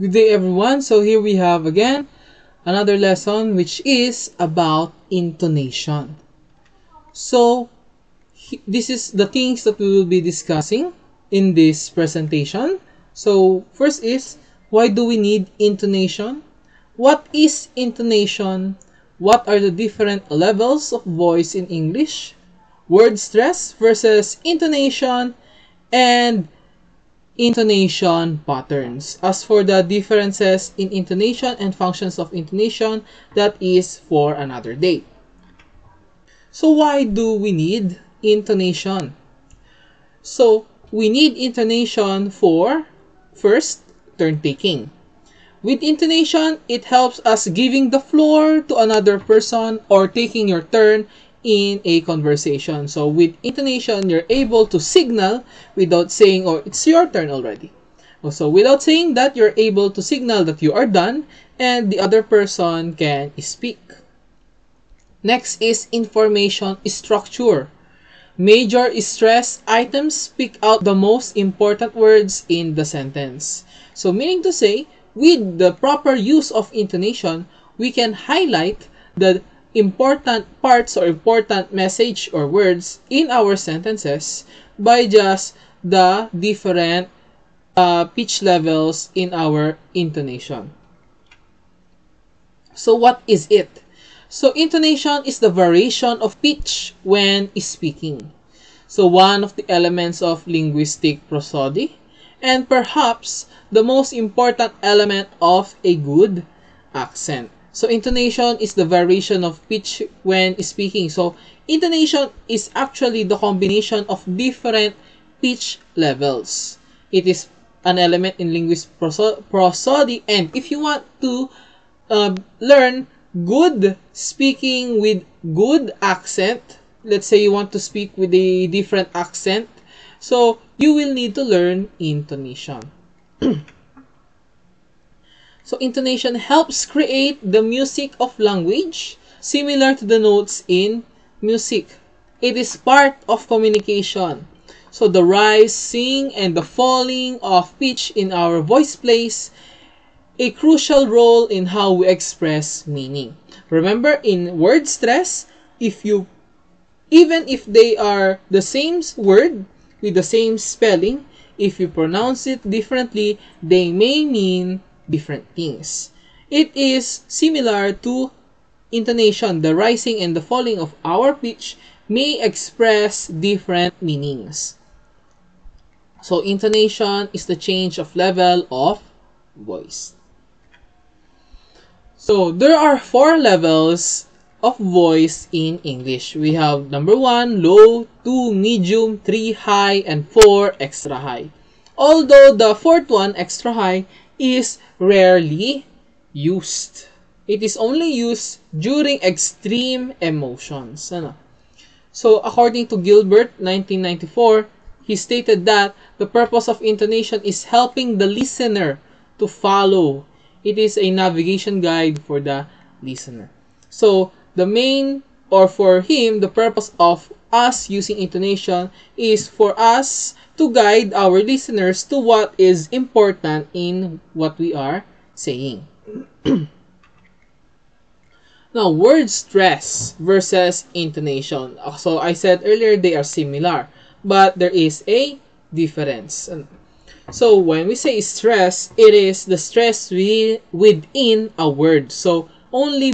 Good day everyone. So here we have again another lesson which is about intonation. So this is the things that we will be discussing in this presentation. So first is, why do we need intonation? What is intonation? What are the different levels of voice in English? Word stress versus intonation, and intonation patterns. As for the differences in intonation and functions of intonation, that is for another day. So why do we need intonation? So we need intonation for, first, turn taking. With intonation, it helps us giving the floor to another person or taking your turn in a conversation. So with intonation, you're able to signal without saying, oh, it's your turn already. So without saying that, you're able to signal that you are done and the other person can speak. Next is information structure. Major stress items speak out the most important words in the sentence. So meaning to say, with the proper use of intonation, we can highlight the important parts or important message or words in our sentences by just the different pitch levels in our intonation. So what is it? So intonation is the variation of pitch when speaking. So one of the elements of linguistic prosody, and perhaps the most important element of a good accent. So intonation is the variation of pitch when speaking. So intonation is actually the combination of different pitch levels. It is an element in linguistic prosody, and if you want to learn good speaking with good accent, let's say you want to speak with a different accent, so you will need to learn intonation. So intonation helps create the music of language, similar to the notes in music. It is part of communication. So the rising and the falling of pitch in our voice plays a crucial role in how we express meaning. Remember, in word stress, even if they are the same word with the same spelling, if you pronounce it differently, they may mean different things. It is similar to intonation. The rising and the falling of our pitch may express different meanings. So intonation is the change of level of voice. So there are 4 levels of voice in English. We have number 1, low, 2, medium, 3, high, and 4, extra high. Although the 4th one, extra high, is rarely used. It is only used during extreme emotions. So according to Gilbert, 1994, he stated that the purpose of intonation is helping the listener to follow. It is a navigation guide for the listener. So the main, or for him, the purpose of us using intonation is for us to guide our listeners to what is important in what we are saying. Now, word stress versus intonation. So I said earlier they are similar, but there is a difference. So when we say stress, it is the stress within a word. So only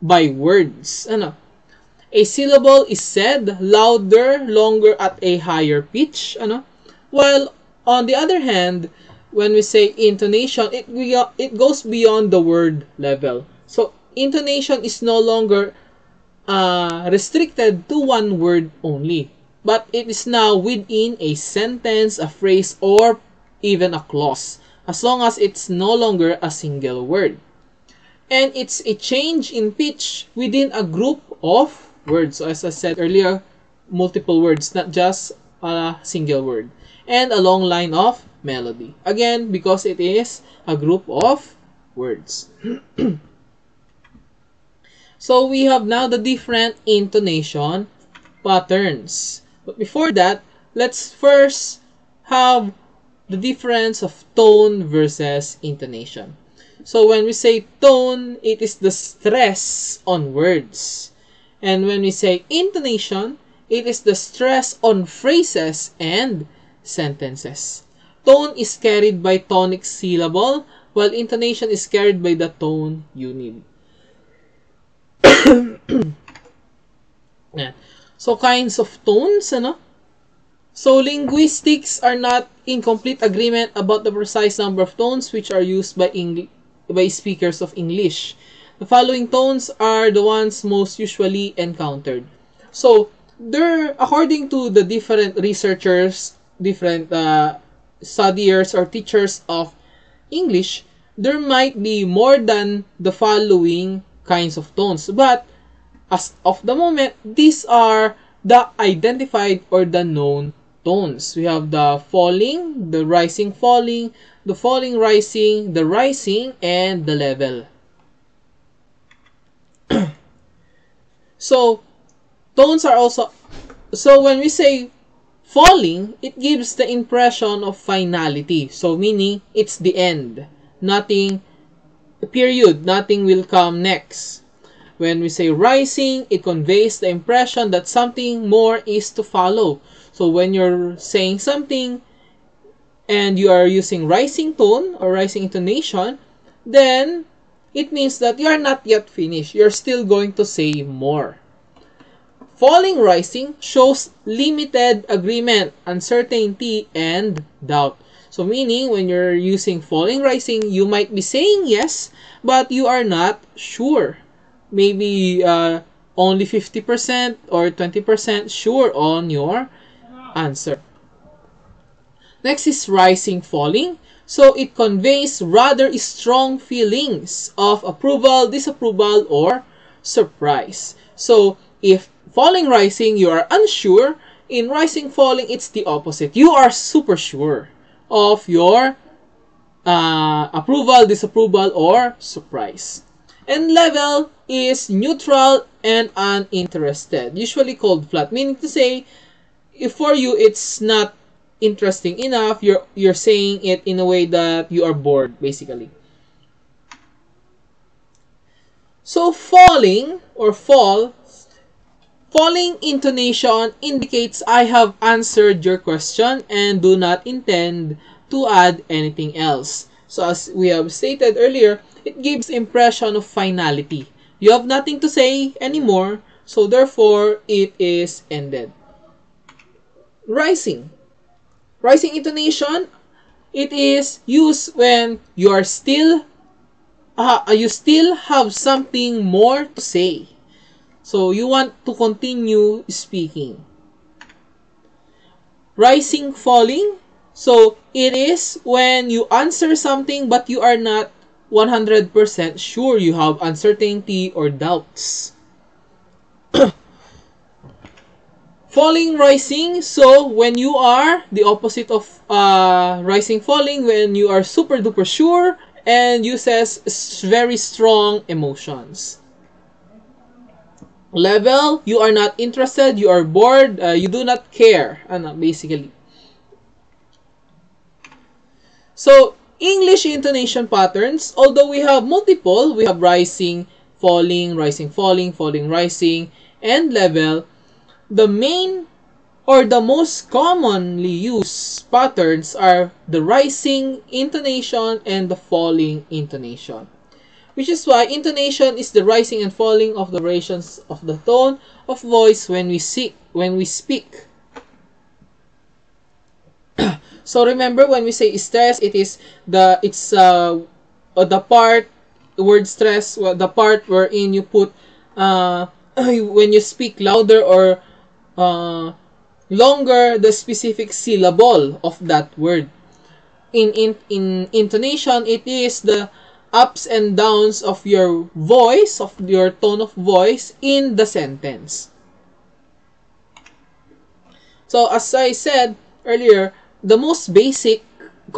by words. A syllable is said louder, longer, at a higher pitch. While on the other hand, when we say intonation, it goes beyond the word level. So intonation is no longer restricted to one word only, but it is now within a sentence, a phrase, or even a clause, as long as it's no longer a single word. And it's a change in pitch within a group of words. So as I said earlier, multiple words, not just a single word. And a long line of melody. Again, because it is a group of words. So we have now the different intonation patterns. But before that, let's first have the difference of tone versus intonation. So when we say tone, it is the stress on words. And when we say intonation, it is the stress on phrases and sentences. Tone is carried by tonic syllable, while intonation is carried by the tone unit. So, kinds of tones, ano? So, linguistics are not in complete agreement about the precise number of tones which are used by speakers of English. The following tones are the ones most usually encountered. So, according to the different researchers, different studiers or teachers of English, there might be more than the following kinds of tones. But, as of the moment, these are the identified or the known tones. We have the falling, the rising falling, the falling rising, the rising, and the level. So, tones are also... So, when we say falling, it gives the impression of finality. So, meaning, it's the end. Nothing, period, nothing will come next. When we say rising, it conveys the impression that something more is to follow. So when you're saying something and you are using rising tone or rising intonation, then it means that you are not yet finished. You're still going to say more. Falling rising shows limited agreement, uncertainty, and doubt. So meaning when you're using falling rising, you might be saying yes, but you are not sure. Maybe only 50% or 20% sure on your answer. Next is rising falling. So it conveys rather strong feelings of approval, disapproval, or surprise. So if falling rising, you are unsure. In rising falling, it's the opposite. You are super sure of your approval, disapproval, or surprise. And level is neutral and uninterested, usually called flat, meaning to say, if for you it's not interesting enough, you're saying it in a way that you are bored, basically. So falling or falling intonation indicates I have answered your question and do not intend to add anything else. So as we have stated earlier, it gives impression of finality. You have nothing to say anymore, so therefore it is ended. Rising intonation, it is used when you are still you still have something more to say. So you want to continue speaking. Rising falling, so it is when you answer something but you are not 100% sure, you have uncertainty or doubts. Falling rising, so when you are the opposite of rising falling, when you are super duper sure and uses very strong emotions. Level, you are not interested, you are bored, you do not care, basically. So English intonation patterns, although we have multiple, we have rising, falling, falling, rising, and level. The main or the most commonly used patterns are the rising intonation and the falling intonation. Which is why intonation is the rising and falling of the variations of the tone of voice when we speak. So remember, when we say stress, it is the word stress, the part wherein you put when you speak louder or longer the specific syllable of that word. In intonation, it is the ups and downs of your voice, of your tone of voice in the sentence. So as I said earlier, the most basic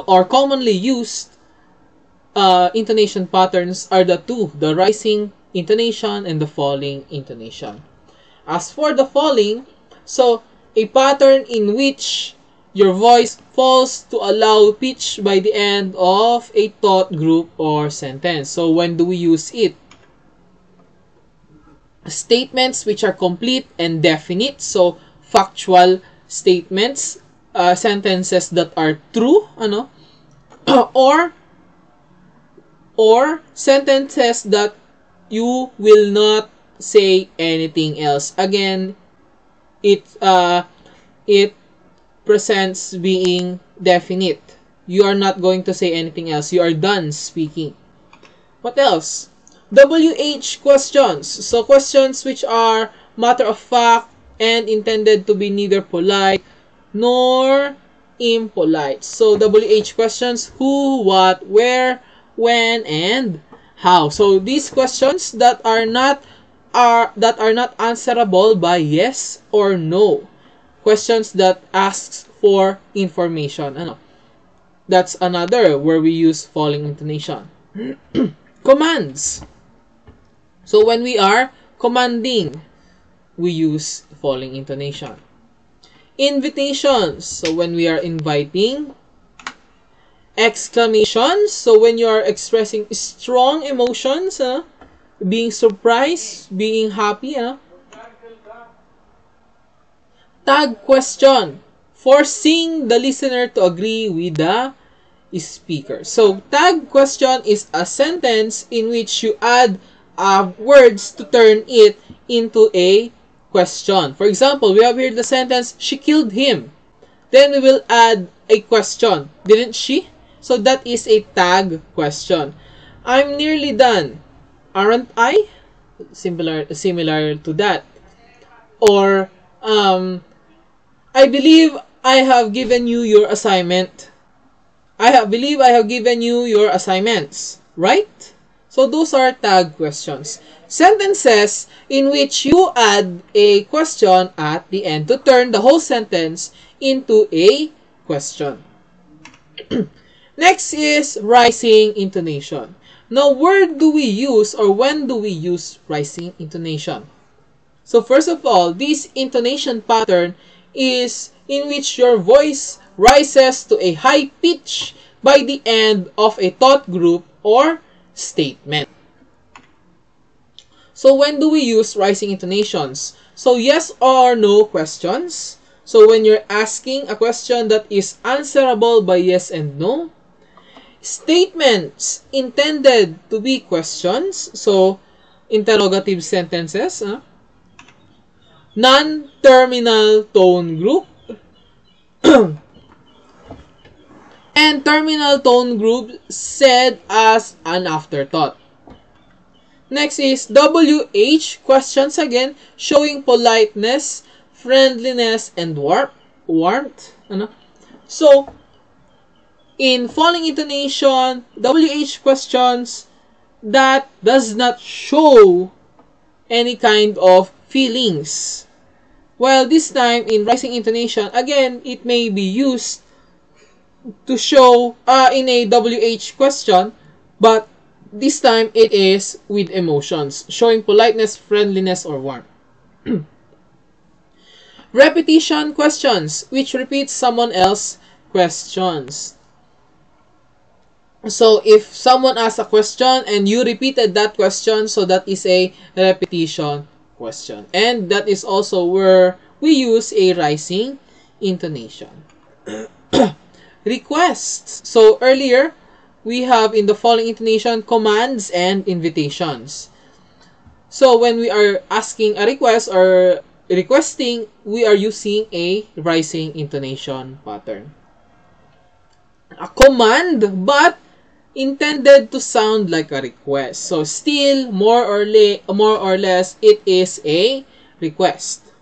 or commonly used intonation patterns are the two, the rising intonation and the falling intonation. As for the falling, so a pattern in which your voice falls to a loud pitch by the end of a thought group or sentence. So when do we use it? Statements which are complete and definite. So factual statements, sentences that are true, or sentences that you will not say anything else. Again, it presents being definite. You are not going to say anything else. You are done speaking. What else? WH questions. So questions which are matter of fact and intended to be neither polite nor impolite. So WH questions: who, what, where, when, and how. So these questions that are not answerable by yes or no. Questions that asks for information. That's another where we use falling intonation. Commands. So when we are commanding, we use falling intonation. Invitations. So when we are inviting. Exclamations. So when you are expressing strong emotions, being surprised, being happy. Tag question. Forcing the listener to agree with the speaker. So tag question is a sentence in which you add words to turn it into a question. For example, we have here the sentence, she killed him. Then we will add a question. Didn't she? So that is a tag question. I'm nearly done. Aren't I? Similar to that. Or, I believe I have given you your assignment. Believe I have given you your assignments. Right? So those are tag questions. Sentences in which you add a question at the end to turn the whole sentence into a question. Next is rising intonation. Now, where do we use or when do we use rising intonation? So first of all, this intonation pattern is in which your voice rises to a high pitch by the end of a thought group or statement. So when do we use rising intonations? So yes or no questions. So when you're asking a question that is answerable by yes and no. Statements intended to be questions. So interrogative sentences. Non-terminal tone group. And terminal tone group said as an afterthought. Next is WH questions again, showing politeness, friendliness, and warmth. So, in falling intonation, WH questions that does not show any kind of feelings. While this time, in rising intonation, again, it may be used to show in a WH question, but this time it is with emotions, showing politeness, friendliness, or warmth. Repetition questions, which repeat someone else's questions. So if someone asks a question and you repeated that question, so that is a repetition question. And that is also where we use a rising intonation. Requests. So earlier, we have in the falling intonation commands and invitations. So when we are asking a request or requesting, we are using a rising intonation pattern. A command, but intended to sound like a request. So still, more or less, it is a request.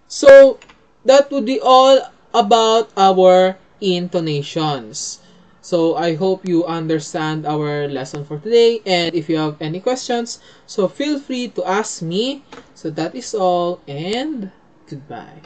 So that would be all about our intonations. So I hope you understand our lesson for today, and if you have any questions, so feel free to ask me. So that is all, and goodbye.